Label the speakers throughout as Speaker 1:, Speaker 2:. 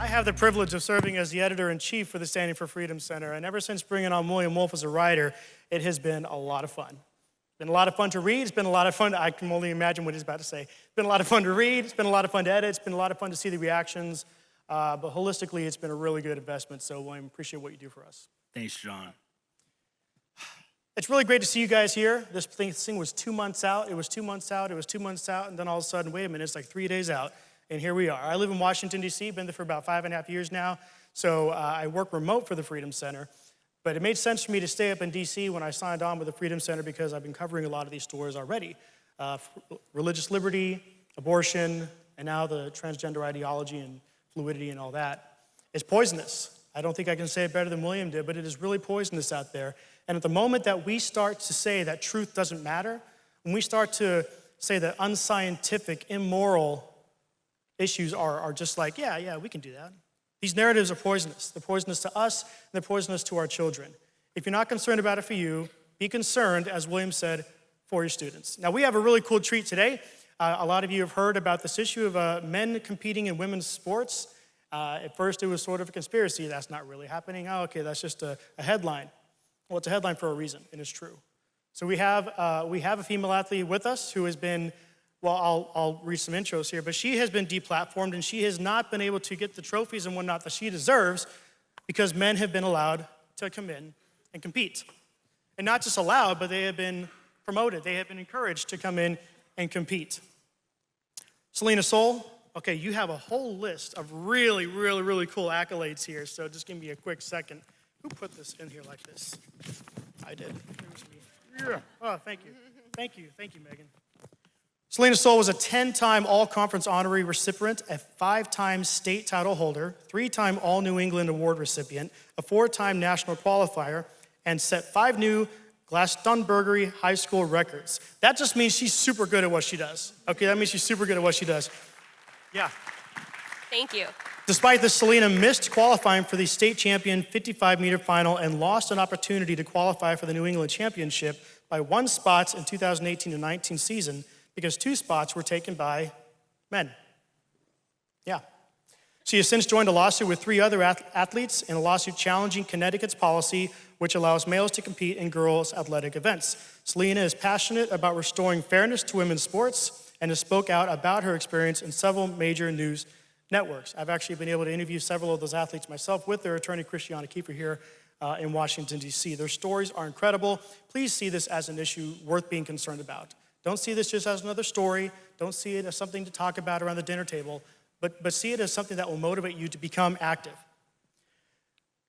Speaker 1: have the privilege of serving as the editor-in-chief for the Standing for Freedom Center, and ever since bringing on William Wolfe as a writer, it has been a lot of fun. It's been a lot of fun to read. It's been a lot of fun. I can only imagine what he's about to say. It's been a lot of fun to read. It's been a lot of fun to edit. It's been a lot of fun to see the reactions. But holistically, it's been a really good investment. So, William, appreciate what you do for us.
Speaker 2: Thanks, John.
Speaker 1: It's really great to see you guys here. This thing was 2 months out. It was 2 months out. It was 2 months out. And then all of a sudden, wait a minute, it's like 3 days out. And here we are. I live in Washington, D.C., been there for about 5.5 years now. So I work remote for the Freedom Center. But it made sense for me to stay up in D.C. when I signed on with the Freedom Center because I've been covering a lot of these stories already. Religious liberty, abortion, and now the transgender ideology and fluidity and all that. It's poisonous. I don't think I can say it better than William did, but it is really poisonous out there. And at the moment that we start to say that truth doesn't matter, when we start to say that unscientific, immoral issues are just like, yeah, we can do that. These narratives are poisonous. They're poisonous to us, and they're poisonous to our children. If you're not concerned about it for you, be concerned, as William said, for your students. Now, we have a really cool treat today. A lot of you have heard about this issue of men competing in women's sports. At first, it was sort of a conspiracy. That's not really happening. Oh, okay, that's just a headline. Well, it's a headline for a reason, and it's true. So we have a female athlete with us who has been, well, I'll read some intros here, but she has been deplatformed, and she has not been able to get the trophies and whatnot that she deserves because men have been allowed to come in and compete. And not just allowed, but they have been promoted. They have been encouraged to come in and compete. Selina, Soule, okay, you have a whole list of really, really, really cool accolades here, so just give me a quick second. Who put this in here like this? I did. It was me. Yeah. Oh, thank you. Thank you, Megan. Selina Soule was a 10-time All-Conference honorary recipient, a 5-time state title holder, 3-time All-New England Award recipient, a 4-time national qualifier, and set 5 new Glastonbury High School records. That just means she's super good at what she does. Okay, that means she's super good at what she does. Yeah.
Speaker 3: Thank you.
Speaker 1: Despite this, Selina missed qualifying for the state champion 55-meter final and lost an opportunity to qualify for the New England Championship by 1 spot in 2018-19 season because 2 spots were taken by men. Yeah. She has since joined a lawsuit with 3 other athletes in a lawsuit challenging Connecticut's policy which allows males to compete in girls' athletic events. Selina is passionate about restoring fairness to women's sports and has spoke out about her experience in several major news networks. I've actually been able to interview several of those athletes myself with their attorney, Christiana, Kiefer, here in Washington, D.C. Their stories are incredible. Please see this as an issue worth being concerned about. Don't see this just as another story. Don't see it as something to talk about around the dinner table, but see it as something that will motivate you to become active.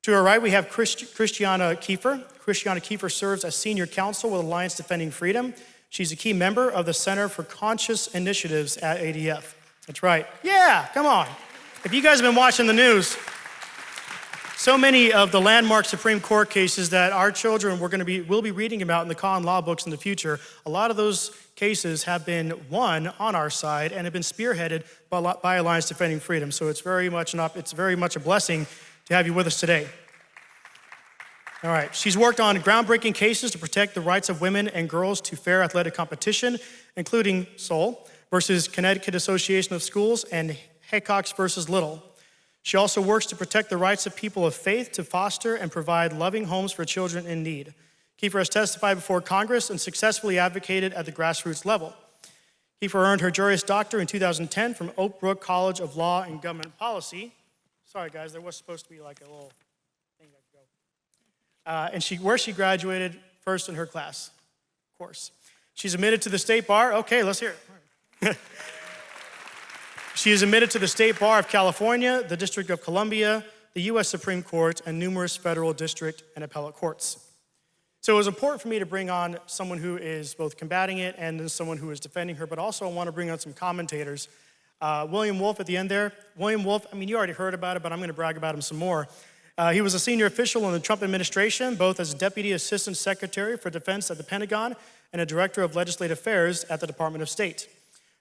Speaker 1: To our right, we have Christiana Kiefer. Christiana Kiefer serves as senior counsel with Alliance Defending Freedom. She's a key member of the Center for Conscious Initiatives at ADF. That's right. Yeah, come on. If you guys have been watching the news, so many of the landmark Supreme Court cases that our children will be reading about in the common law books in the future, a lot of those cases have been won on our side and have been spearheaded by Alliance Defending Freedom. So it's very much a blessing to have you with us today. All right, she's worked on groundbreaking cases to protect the rights of women and girls to fair athletic competition, including Soule versus Connecticut Association of Schools and Haycox versus Little. She also works to protect the rights of people of faith to foster and provide loving homes for children in need. Kiefer has testified before Congress and successfully advocated at the grassroots level. Kiefer earned her Juris Doctor in 2010 from Oak Brook College of Law and Government Policy. Sorry, guys, there was supposed to be like a little thing that could go. Where she graduated first in her class, of course. She's admitted to the state bar. Okay, let's hear it. She is admitted to the State Bar of California, the District of Columbia, the U.S. Supreme Court, and numerous federal district and appellate courts. So it was important for me to bring on someone who is both combating it and then someone who is defending her, but also I want to bring on some commentators. William Wolfe at the end there. William Wolfe, I mean, you already heard about it, but I'm going to brag about him some more. He was a senior official in the Trump administration, both as Deputy Assistant Secretary for Defense at the Pentagon and a Director of Legislative Affairs at the Department of State.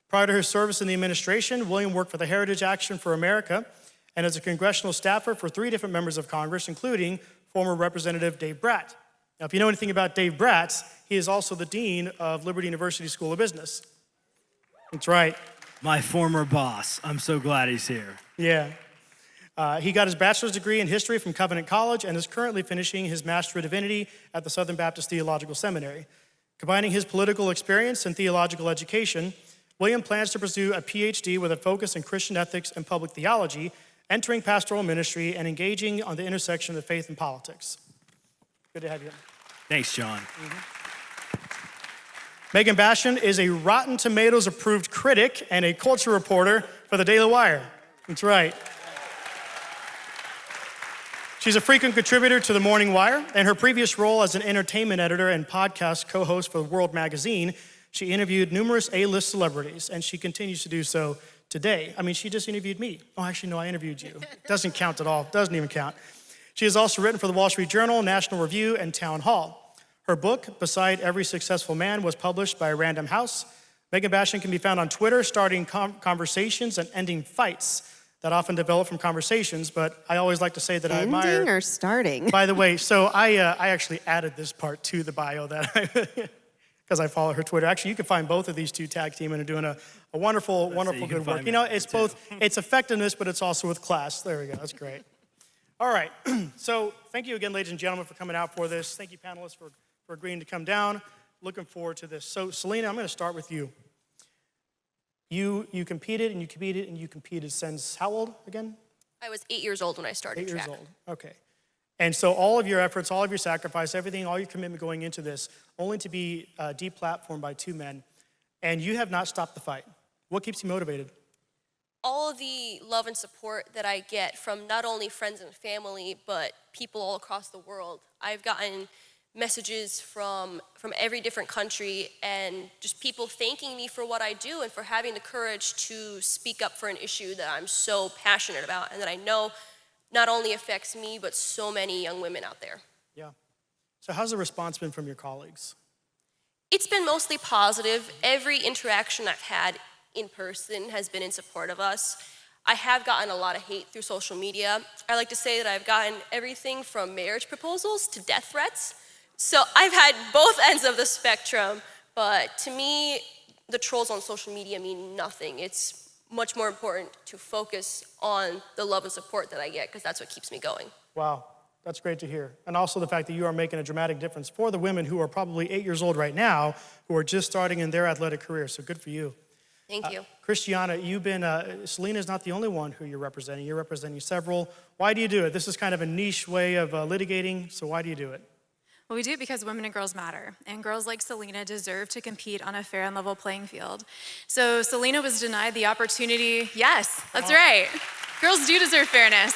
Speaker 1: Prior to his service in the administration, William worked for the Heritage Action for America and as a congressional staffer for 3 different members of Congress, including former Representative Dave Brat. Now, if you know anything about Dave Brat, he is also the Dean of Liberty University School of Business. That's right.
Speaker 2: My former boss. I'm so glad he's here.
Speaker 1: Yeah. He got his bachelor's degree in history from Covenant College and is currently finishing his Master of Divinity at the Southern Baptist Theological Seminary. Combining his political experience and theological education, William plans to pursue a PhD with a focus in Christian ethics and public theology, entering pastoral ministry, and engaging on the intersection of faith and politics. Good to have you.
Speaker 2: Thanks, John.
Speaker 1: Megan Basham is a Rotten Tomatoes approved critic and a culture reporter for the Daily Wire. That's right. She's a frequent contributor to the Morning Wire. In her previous role as an entertainment editor and podcast co-host for World Magazine, she interviewed numerous A-list celebrities, and she continues to do so today. I mean, she just interviewed me. Oh, actually, no, I interviewed you. Doesn't count at all. Doesn't even count. She has also written for the Wall Street Journal, National Review, and Town Hall. Her book, Beside Every Successful Man, was published by Random House. Megan Basham can be found on Twitter, starting conversations and ending fights that often develop from conversations, but I always like to say that I admire...
Speaker 3: Ending or starting?
Speaker 1: By the way, so I actually added this part to the bio that because I follow her Twitter. Actually, you can find both of these two tag team and are doing a wonderful good work. You know, it's both, it's effectiveness, but it's also with class. There we go, that's great. All right, so thank you again, ladies and gentlemen, for coming out for this. Thank you, panelists, for agreeing to come down. Looking forward to this. So, Selina, I'm gonna start with you. You competed and you competed and you competed since how old again?
Speaker 4: I was 8 years old when I started
Speaker 1: 8 years
Speaker 4: track.
Speaker 1: old, okay. And so all of your efforts, all of your sacrifice, everything, all your commitment going into this, only to be deplatformed by two men, and you have not stopped the fight. What keeps you motivated?
Speaker 4: All of the love and support that I get from not only friends and family, but people all across the world. I've gotten messages from every different country and just people thanking me for what I do and for having the courage to speak up for an issue that I'm so passionate about and that I know not only affects me, but so many young women out there.
Speaker 1: Yeah. So how's the response been from your colleagues?
Speaker 4: It's been mostly positive. Every interaction I've had in person has been in support of us. I have gotten a lot of hate through social media. I like to say that I've gotten everything from marriage proposals to death threats. So I've had both ends of the spectrum, but to me, the trolls on social media mean nothing. It's much more important to focus on the love and support that I get, because that's what keeps me going.
Speaker 1: Wow, that's great to hear. And also the fact that you are making a dramatic difference for the women who are probably 8 years old right now, who are just starting in their athletic career, so good for you.
Speaker 4: Thank you.
Speaker 1: Christiana, you've been, Selina's not the only one who you're representing several. Why do you do it? This is kind of a niche way of litigating, so why do you do it?
Speaker 5: Well, we do it because women and girls matter, and girls like Selina deserve to compete on a fair and level playing field. So Selina was denied the opportunity. Yes, that's right. Girls do deserve fairness.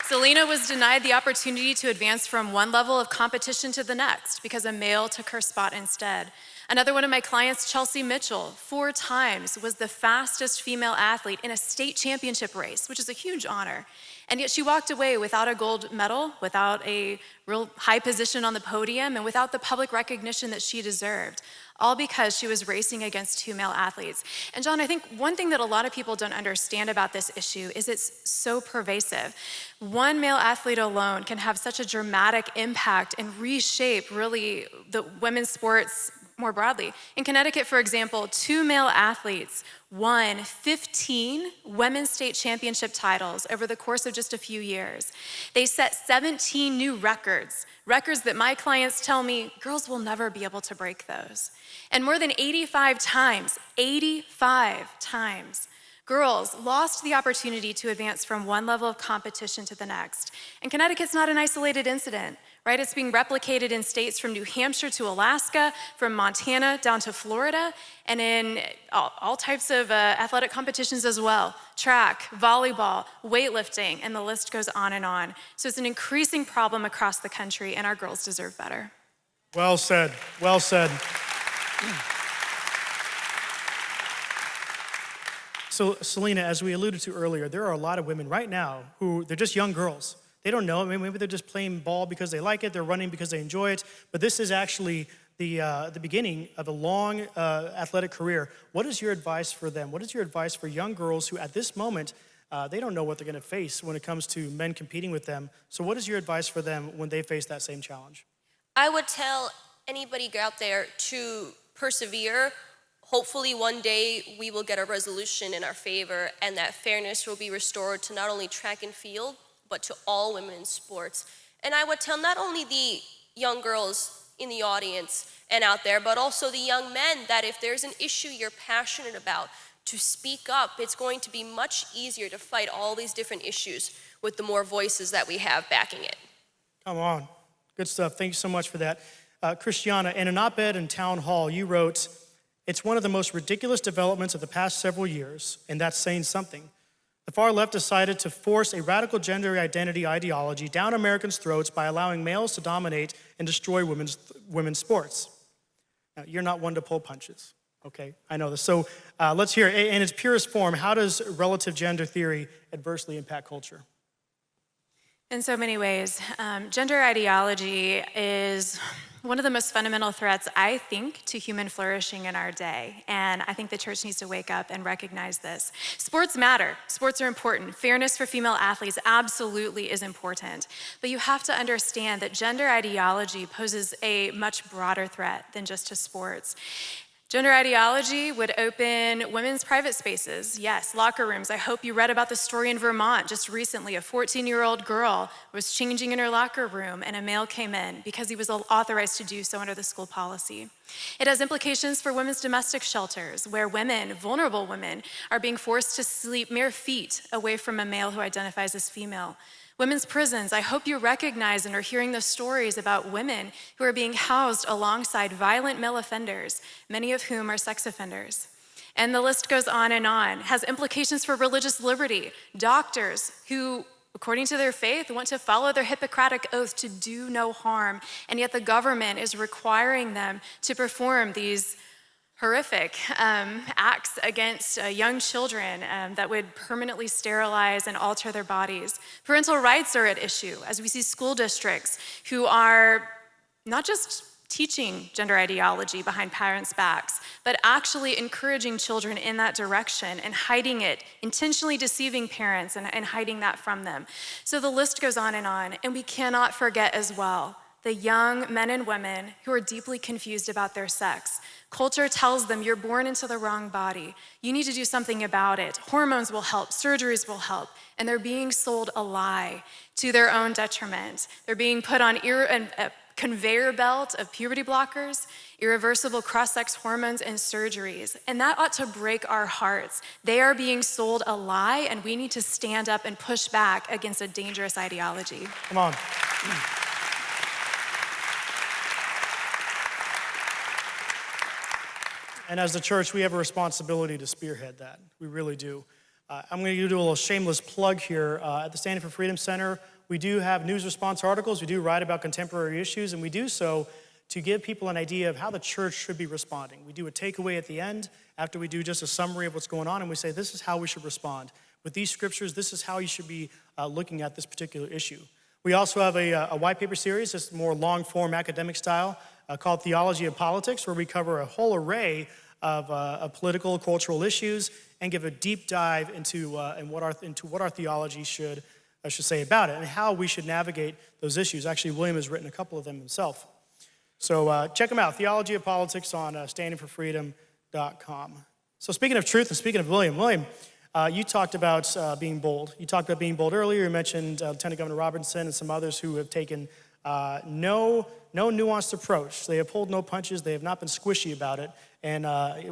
Speaker 5: Selina was denied the opportunity to advance from one level of competition to the next because a male took her spot instead. Another one of my clients, Chelsea Mitchell, 4 times was the fastest female athlete in a state championship race, which is a huge honor. And yet she walked away without a gold medal, without a real high position on the podium, and without the public recognition that she deserved, all because she was racing against 2 male athletes. And John, I think one thing that a lot of people don't understand about this issue is it's so pervasive. One male athlete alone can have such a dramatic impact and reshape really the women's sports more broadly. In Connecticut, for example, 2 male athletes won 15 women's state championship titles over the course of just a few years. They set 17 new records that my clients tell me girls will never be able to break those. And more than 85 times, girls lost the opportunity to advance from one level of competition to the next. And Connecticut's not an isolated incident, right? It's being replicated in states from New Hampshire to Alaska, from Montana down to Florida, and in all types of athletic competitions as well. Track, volleyball, weightlifting, and the list goes on and on. So it's an increasing problem across the country, and our girls deserve better.
Speaker 1: Well said, well said. So, Selina, as we alluded to earlier, there are a lot of women right now who, they're just young girls. They don't know, maybe they're just playing ball because they like it, they're running because they enjoy it, but this is actually the beginning of a long athletic career. What is your advice for them? What is your advice for young girls who at this moment, they don't know what they're gonna face when it comes to men competing with them? So what is your advice for them when they face that same challenge?
Speaker 4: I would tell anybody out there to persevere, Hopefully one day we will get a resolution in our favor and that fairness will be restored to not only track and field, but to all women in sports. And I would tell not only the young girls in the audience and out there, but also the young men that if there's an issue you're passionate about, to speak up. It's going to be much easier to fight all these different issues with the more voices that we have backing it.
Speaker 1: Come on. Good stuff. Thank you so much for that. Christiana, in an op-ed in Town Hall, you wrote, "It's one of the most ridiculous developments of the past several years, and that's saying something. The far left decided to force a radical gender identity ideology down Americans' throats by allowing males to dominate and destroy women's sports." Now, you're not one to pull punches. Okay, I know this. So let's hear, in its purest form, how does relative gender theory adversely impact culture?
Speaker 5: In so many ways. Gender ideology is one of the most fundamental threats, I think, to human flourishing in our day. And I think the church needs to wake up and recognize this. Sports matter. Sports are important. Fairness for female athletes absolutely is important. But you have to understand that gender ideology poses a much broader threat than just to sports. Gender ideology would open women's private spaces. Yes, locker rooms. I hope you read about the story in Vermont just recently. A 14-year-old girl was changing in her locker room and a male came in because he was authorized to do so under the school policy. It has implications for women's domestic shelters where women, vulnerable women, are being forced to sleep mere feet away from a male who identifies as female. Women's prisons, I hope you recognize and are hearing the stories about women who are being housed alongside violent male offenders, many of whom are sex offenders. And the list goes on and on. It has implications for religious liberty. Doctors who, according to their faith, want to follow their Hippocratic oath to do no harm, and yet the government is requiring them to perform these horrific acts against young children that would permanently sterilize and alter their bodies. Parental rights are at issue as we see school districts who are not just teaching gender ideology behind parents' backs, but actually encouraging children in that direction and hiding it, intentionally deceiving parents and hiding that from them. So the list goes on. And we cannot forget as well the young men and women who are deeply confused about their sex. Culture tells them you're born into the wrong body. You need to do something about it. Hormones will help, surgeries will help, and they're being sold a lie to their own detriment. They're being put on a conveyor belt of puberty blockers, irreversible cross-sex hormones, and surgeries. And that ought to break our hearts. They are being sold a lie, and we need to stand up and push back against a dangerous ideology.
Speaker 1: Come on. And as the church, we have a responsibility to spearhead that. We really do. I'm going to do a little shameless plug here. At the Standing for Freedom Center, we do have news response articles. We do write about contemporary issues, and we do so to give people an idea of how the church should be responding. We do a takeaway at the end after we do just a summary of what's going on, and we say this is how we should respond. With these scriptures, this is how you should be looking at this particular issue. We also have a white paper series, that's more long-form academic style, called Theology of Politics, where we cover a whole array of political, cultural issues and give a deep dive into what our theology should say about it and how we should navigate those issues. Actually, William has written a couple of them himself. So check them out, Theology of Politics on standingforfreedom.com. So speaking of truth and speaking of William, you talked about being bold. You talked about being bold earlier. You mentioned Lieutenant Governor Robinson and some others who have taken no nuanced approach. They have pulled no punches. They have not been squishy about it. And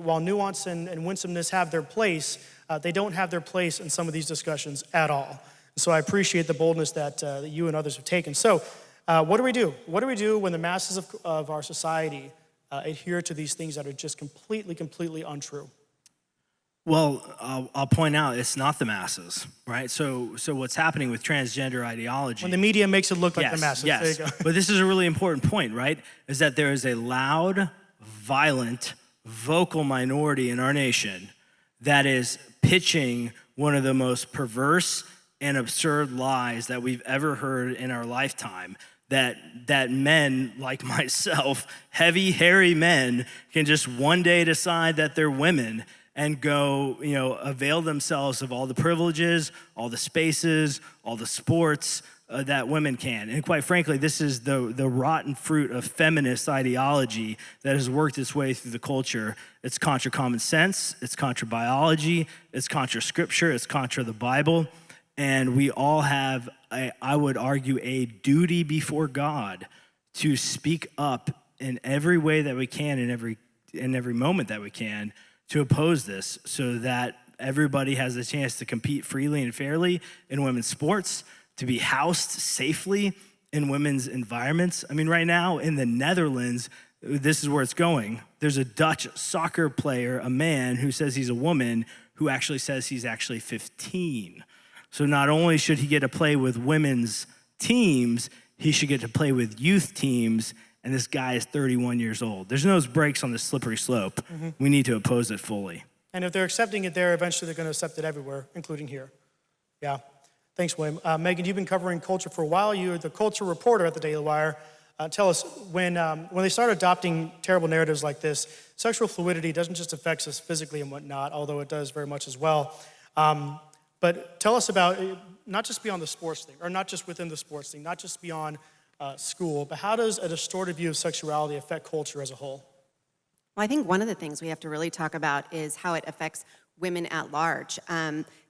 Speaker 1: while nuance and winsomeness have their place, they don't have their place in some of these discussions at all. So I appreciate the boldness that you and others have taken. So what do we do? What do we do when the masses of our society adhere to these things that are just completely untrue?
Speaker 2: Well, I'll point out it's not the masses, right? So what's happening with transgender ideology?
Speaker 1: When the media makes it look like the masses.
Speaker 2: Yes.
Speaker 1: There you go.
Speaker 2: But this is a really important point, right? Is that there is a loud, violent, vocal minority in our nation that is pitching one of the most perverse and absurd lies that we've ever heard in our lifetime, that men like myself, heavy, hairy men, can just one day decide that they're women and go, avail themselves of all the privileges, all the spaces, all the sports, that women can. And quite frankly, this is the rotten fruit of feminist ideology that has worked its way through the culture. It's contra common sense, it's contra biology, it's contra scripture, it's contra the Bible. And we all have, I would argue, a duty before God to speak up in every way that we can, in every moment that we can, to oppose this so that everybody has a chance to compete freely and fairly in women's sports, to be housed safely in women's environments. I mean, right now in the Netherlands, this is where it's going. There's a Dutch soccer player, a man who says he's a woman, who actually says he's actually 15. So not only should he get to play with women's teams, he should get to play with youth teams, and this guy is 31 years old. There's no brakes on this slippery slope. Mm-hmm. We need to oppose it fully.
Speaker 1: And if they're accepting it there, eventually they're going to accept it everywhere, including here. Yeah. Thanks, William. Megan, you've been covering culture for a while. You're the culture reporter at the Daily Wire. Tell us, when they start adopting terrible narratives like this, sexual fluidity doesn't just affect us physically and whatnot, although it does very much as well. But tell us about, not just beyond the sports thing, or not just within the sports thing, not just beyond school, but how does a distorted view of sexuality affect culture as a whole?
Speaker 3: Well, I think one of the things we have to really talk about is how it affects women at large.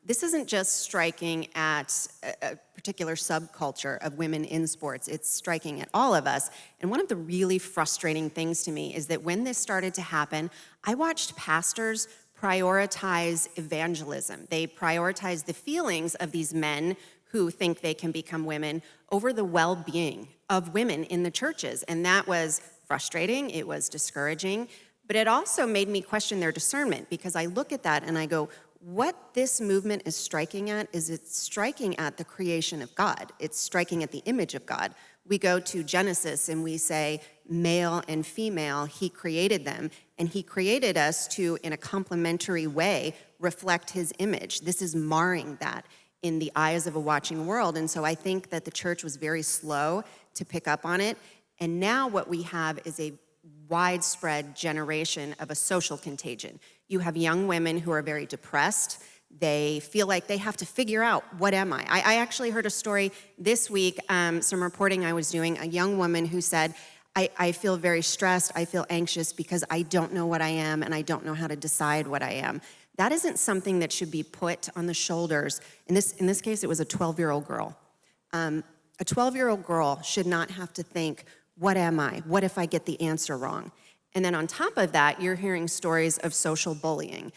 Speaker 3: This isn't just striking at a particular subculture of women in sports, it's striking at all of us. And one of the really frustrating things to me is that when this started to happen, I watched pastors prioritize evangelism. They prioritize the feelings of these men who think they can become women over the well-being of women in the churches. And that was frustrating, it was discouraging, but it also made me question their discernment, because I look at that and I go, what this movement is striking at is it's striking at the creation of God. It's striking at the image of God. We go to Genesis and we say, male and female, he created them, and he created us to, in a complementary way, reflect his image. This is marring that in the eyes of a watching world. And so I think that the church was very slow to pick up on it. And now what we have is a widespread generation of a social contagion. You have young women who are very depressed. They feel like they have to figure out, what am I? I actually heard a story this week, some reporting I was doing, a young woman who said, I feel very stressed, I feel anxious because I don't know what I am and I don't know how to decide what I am. That isn't something that should be put on the shoulders. In this case, it was a 12-year-old girl. A 12-year-old girl should not have to think, what am I? What if I get the answer wrong? And then on top of that, you're hearing stories of social bullying.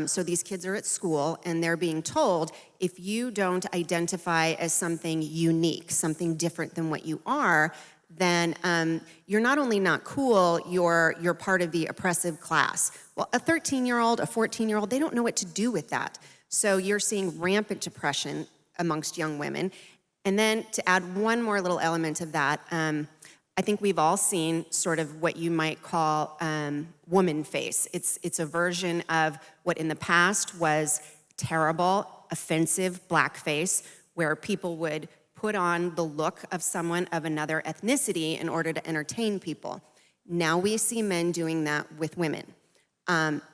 Speaker 3: So these kids are at school and they're being told, if you don't identify as something unique, something different than what you are, then you're not only not cool, you're part of the oppressive class. Well, a 13-year-old, a 14-year-old, they don't know what to do with that. So you're seeing rampant depression amongst young women. And then to add one more little element of that, I think we've all seen sort of what you might call woman face. It's a version of what in the past was terrible, offensive blackface, where people would put on the look of someone of another ethnicity in order to entertain people. Now we see men doing that with women.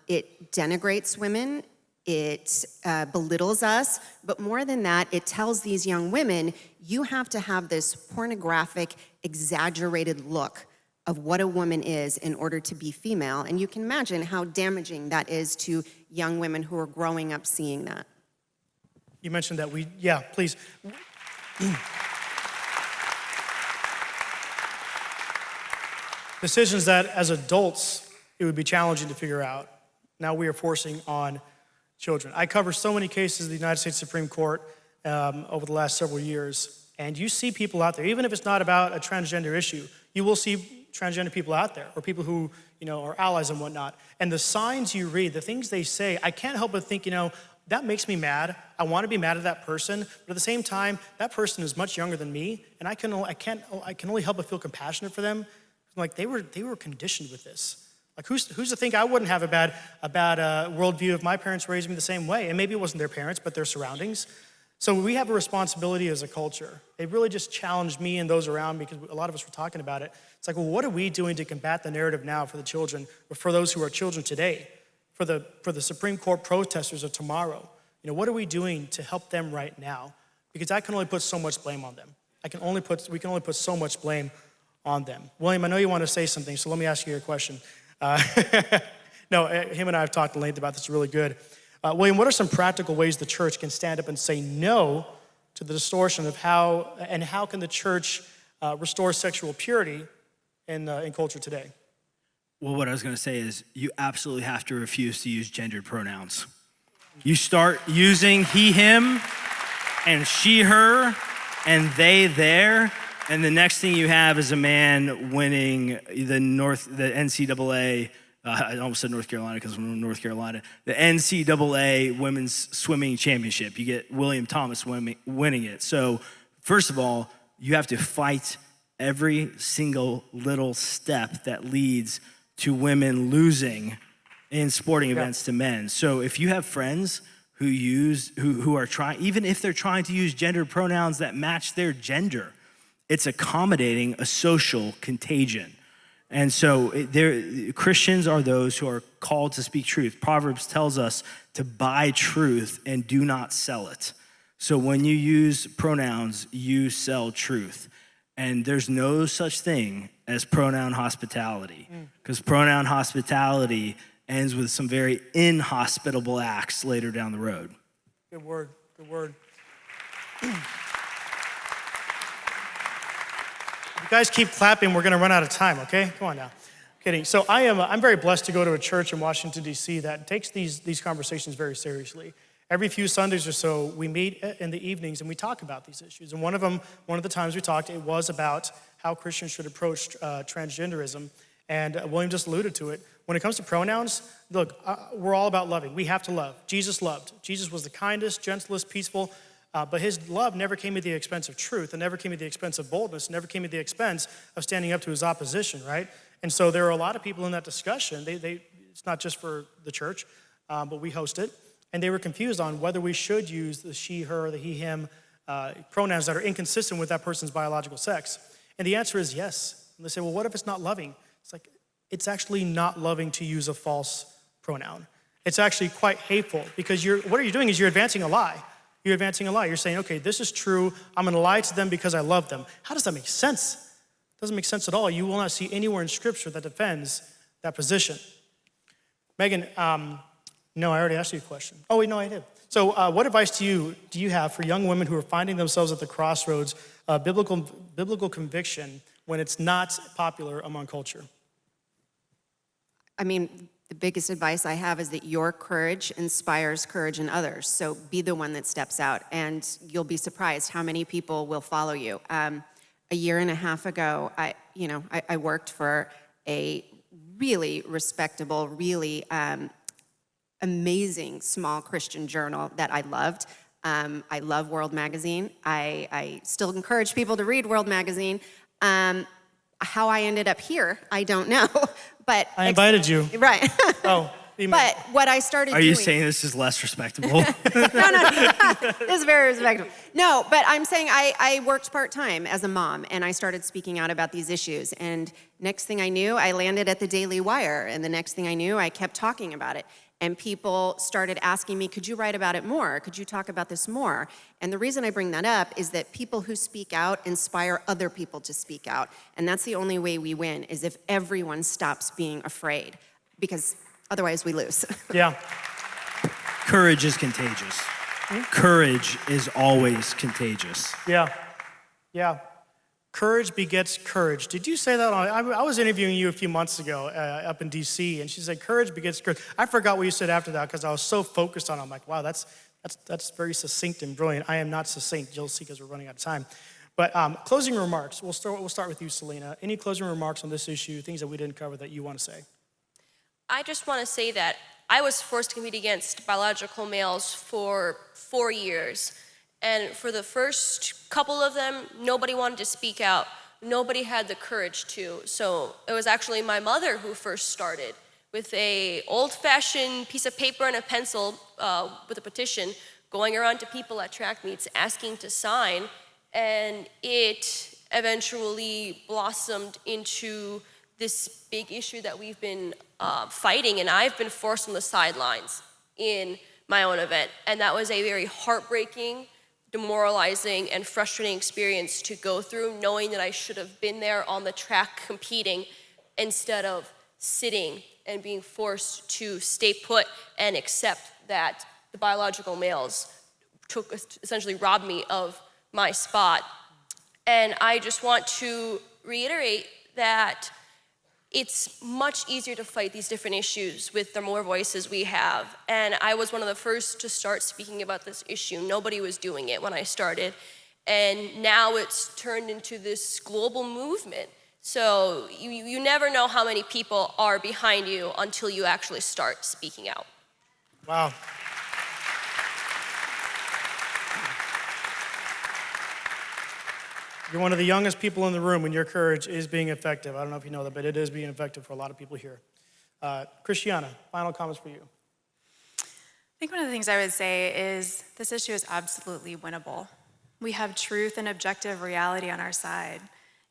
Speaker 3: It denigrates women, it belittles us, but more than that, it tells these young women, you have to have this pornographic, exaggerated look of what a woman is in order to be female. And you can imagine how damaging that is to young women who are growing up seeing that.
Speaker 1: You mentioned that yeah, please. Decisions that as adults, it would be challenging to figure out. Now we are forcing on children. I cover so many cases of the United States Supreme Court over the last several years, and you see people out there, even if it's not about a transgender issue, you will see transgender people out there, or people who, are allies and whatnot. And the signs you read, the things they say, I can't help but think, that makes me mad. I want to be mad at that person, but at the same time, that person is much younger than me, and I can only help but feel compassionate for them. Like they were conditioned with this. Like who's to think I wouldn't have a bad worldview if my parents raised me the same way? And maybe it wasn't their parents, but their surroundings. So we have a responsibility as a culture. It really just challenged me and those around me, because a lot of us were talking about it. It's like, well, what are we doing to combat the narrative now for the children, or for those who are children today, for the Supreme Court protesters of tomorrow? What are we doing to help them right now? Because I can only put so much blame on them. we can only put so much blame on them. William, I know you want to say something, so let me ask you a question. No, him and I have talked at length about this. It's really good. William, what are some practical ways the church can stand up and say no to the distortion of how can the church restore sexual purity in culture today?
Speaker 2: Well, what I was going to say is you absolutely have to refuse to use gendered pronouns. You start using he, him, and she, her, and they, their, and the next thing you have is a man winning the NCAA, I almost said North Carolina because I'm from North Carolina, the NCAA Women's Swimming Championship. You get William Thomas winning it. So first of all, you have to fight every single little step that leads to women losing in sporting events to men. So if you have friends who are trying, even if they're trying to use gendered pronouns that match their gender, it's accommodating a social contagion. And so Christians are those who are called to speak truth. Proverbs tells us to buy truth and do not sell it. So when you use pronouns, you sell truth. And there's no such thing as pronoun hospitality, because pronoun hospitality ends with some very inhospitable acts later down the road.
Speaker 1: Good word, good word. You guys keep clapping, we're gonna run out of time, okay? Come on now. Kidding. So I'm very blessed to go to a church in Washington, D.C. that takes these conversations very seriously. Every few Sundays or so, we meet in the evenings and we talk about these issues. And one of the times we talked, it was about how Christians should approach transgenderism. And William just alluded to it. When it comes to pronouns, look, we're all about loving. We have to love. Jesus loved. Jesus was the kindest, gentlest, peaceful, but his love never came at the expense of truth, and never came at the expense of boldness, and never came at the expense of standing up to his opposition, right? And so there are a lot of people in that discussion. It's not just for the church, but we host it. And they were confused on whether we should use the she, her, the he, him pronouns that are inconsistent with that person's biological sex. And the answer is yes. And they say, well, what if it's not loving? It's like, it's actually not loving to use a false pronoun. It's actually quite hateful, because what you're doing is you're advancing a lie. You're advancing a lie. You're saying, okay, this is true. I'm gonna lie to them because I love them. How does that make sense? It doesn't make sense at all. You will not see anywhere in Scripture that defends that position. Megan, no, I already asked you a question. Oh, wait, no, I did. So what advice do you have for young women who are finding themselves at the crossroads of biblical conviction when it's not popular among culture?
Speaker 3: I mean, the biggest advice I have is that your courage inspires courage in others. So be the one that steps out, and you'll be surprised how many people will follow you. A year and a half ago, I worked for a really respectable, really amazing small Christian journal that I loved. I love World Magazine. I still encourage people to read World Magazine. How I ended up here, I don't know. But
Speaker 1: I invited you.
Speaker 3: Right.
Speaker 1: Oh.
Speaker 3: But what I started doing...
Speaker 2: Are you saying this is less respectable?
Speaker 3: No. This is very respectable. No, but I'm saying I worked part-time as a mom, and I started speaking out about these issues. And next thing I knew, I landed at the Daily Wire. And the next thing I knew, I kept talking about it. And people started asking me, could you write about it more? Could you talk about this more? And the reason I bring that up is that people who speak out inspire other people to speak out. And that's the only way we win, is if everyone stops being afraid. Because otherwise we lose.
Speaker 1: Yeah.
Speaker 2: Courage is contagious. Courage is always contagious.
Speaker 1: Yeah. Yeah. Courage begets courage. Did you say that? I was interviewing you a few months ago up in D.C., and she said, courage begets courage. I forgot what you said after that because I was so focused on it. I'm like, wow, that's very succinct and brilliant. I am not succinct. You'll see because we're running out of time. But closing remarks. We'll start with you, Selina. Any closing remarks on this issue, things that we didn't cover that you want to say?
Speaker 4: I just want to say that I was forced to compete against biological males for 4 years. And for the first couple of them, nobody wanted to speak out. Nobody had the courage to. So it was actually my mother who first started with a old-fashioned piece of paper and a pencil with a petition, going around to people at track meets asking to sign. And it eventually blossomed into this big issue that we've been fighting, and I've been forced on the sidelines in my own event. And that was a very heartbreaking, demoralizing and frustrating experience to go through, knowing that I should have been there on the track competing instead of sitting and being forced to stay put and accept that the biological males essentially robbed me of my spot. And I just want to reiterate that it's much easier to fight these different issues with the more voices we have. And I was one of the first to start speaking about this issue. Nobody was doing it when I started. And now it's turned into this global movement. So you never know how many people are behind you until you actually start speaking out.
Speaker 1: Wow. You're one of the youngest people in the room, and your courage is being effective. I don't know if you know that, but it is being effective for a lot of people here. Christiana, final comments for you.
Speaker 5: I think one of the things I would say is this issue is absolutely winnable. We have truth and objective reality on our side.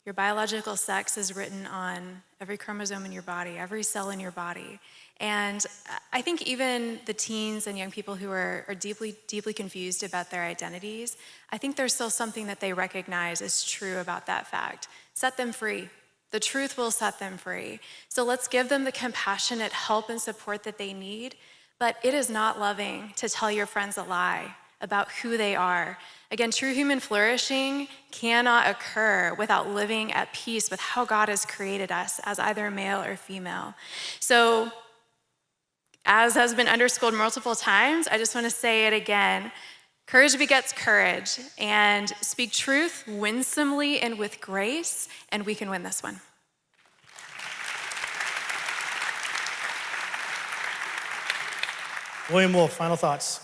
Speaker 5: Your biological sex is written on every chromosome in your body, every cell in your body. And I think even the teens and young people who are deeply, deeply confused about their identities, I think there's still something that they recognize is true about that fact. Set them free. The truth will set them free. So let's give them the compassionate help and support that they need. But it is not loving to tell your friends a lie about who they are. Again, true human flourishing cannot occur without living at peace with how God has created us as either male or female. So, as has been underscored multiple times, I just want to say it again. Courage begets courage, and speak truth winsomely and with grace, and we can win this one.
Speaker 1: William Wolfe, final thoughts.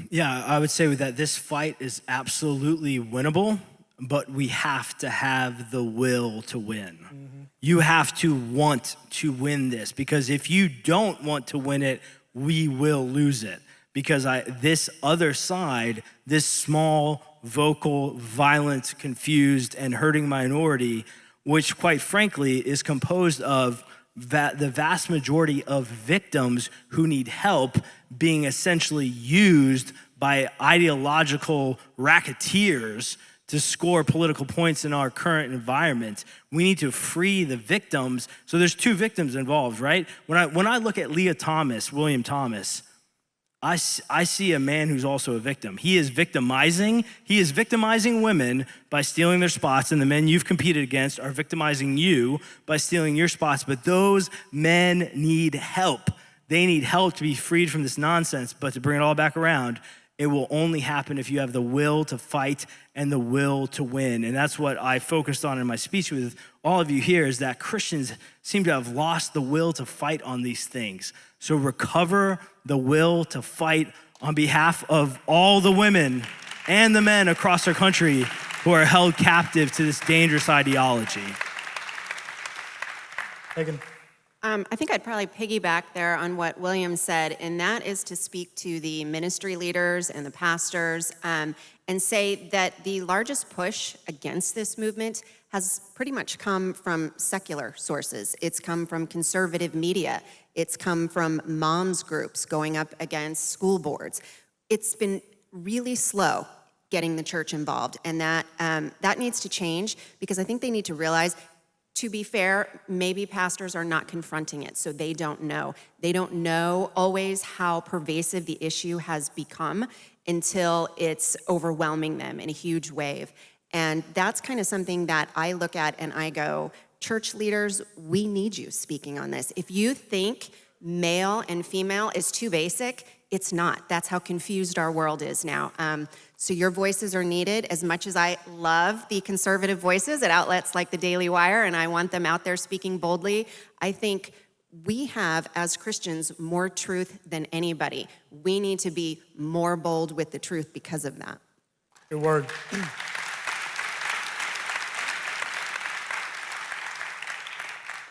Speaker 2: Yeah, I would say that this fight is absolutely winnable, but we have to have the will to win. Mm-hmm. You have to want to win this, because if you don't want to win it, we will lose it. Because this other side, this small, vocal, violent, confused, and hurting minority, which quite frankly is composed of the vast majority of victims who need help being essentially used by ideological racketeers to score political points in our current environment. We need to free the victims. So there's two victims involved, right? When I look at William Thomas, I see a man who's also a victim. He is victimizing women by stealing their spots, and the men you've competed against are victimizing you by stealing your spots. But those men need help. They need help to be freed from this nonsense. But to bring it all back around, it will only happen if you have the will to fight and the will to win. And that's what I focused on in my speech with all of you here, is that Christians seem to have lost the will to fight on these things. So recover the will to fight on behalf of all the women and the men across our country who are held captive to this dangerous ideology.
Speaker 1: Megan.
Speaker 3: I think I'd probably piggyback there on what William said, and that is to speak to the ministry leaders and the pastors and say that the largest push against this movement has pretty much come from secular sources. It's come from conservative media. It's come from moms groups going up against school boards. It's been really slow getting the church involved, and that needs to change, because I think they need to realize, to be fair, maybe pastors are not confronting it, so they don't know. They don't know always how pervasive the issue has become until it's overwhelming them in a huge wave. And that's kind of something that I look at and I go, church leaders, we need you speaking on this. If you think male and female is too basic, it's not. That's how confused our world is now. So your voices are needed. As much as I love the conservative voices at outlets like the Daily Wire, and I want them out there speaking boldly, I think we have, as Christians, more truth than anybody. We need to be more bold with the truth because of that.
Speaker 1: Good word.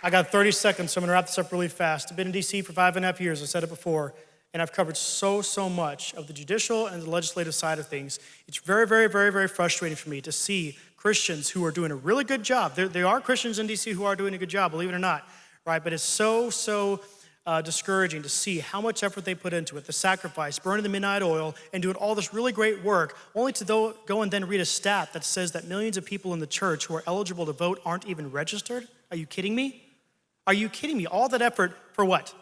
Speaker 1: I got 30 seconds, so I'm gonna wrap this up really fast. I've been in DC for 5.5 years, I said it before, and I've covered so much of the judicial and the legislative side of things. It's very frustrating for me to see Christians who are doing a really good job. There are Christians in DC who are doing a good job, believe it or not, right? But it's so discouraging to see how much effort they put into it, the sacrifice, burning the midnight oil, and doing all this really great work, only to go and then read a stat that says that millions of people in the church who are eligible to vote aren't even registered? Are you kidding me? Are you kidding me? All that effort for what?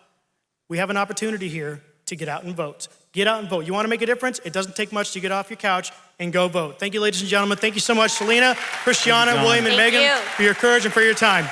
Speaker 1: We have an opportunity here to get out and vote. Get out and vote. You want to make a difference? It doesn't take much to get off your couch and go vote. Thank you, ladies and gentlemen. Thank you so much, Selina, Christiana, William, and
Speaker 4: Thank
Speaker 1: Megan,
Speaker 4: you.
Speaker 1: for your courage and for your time.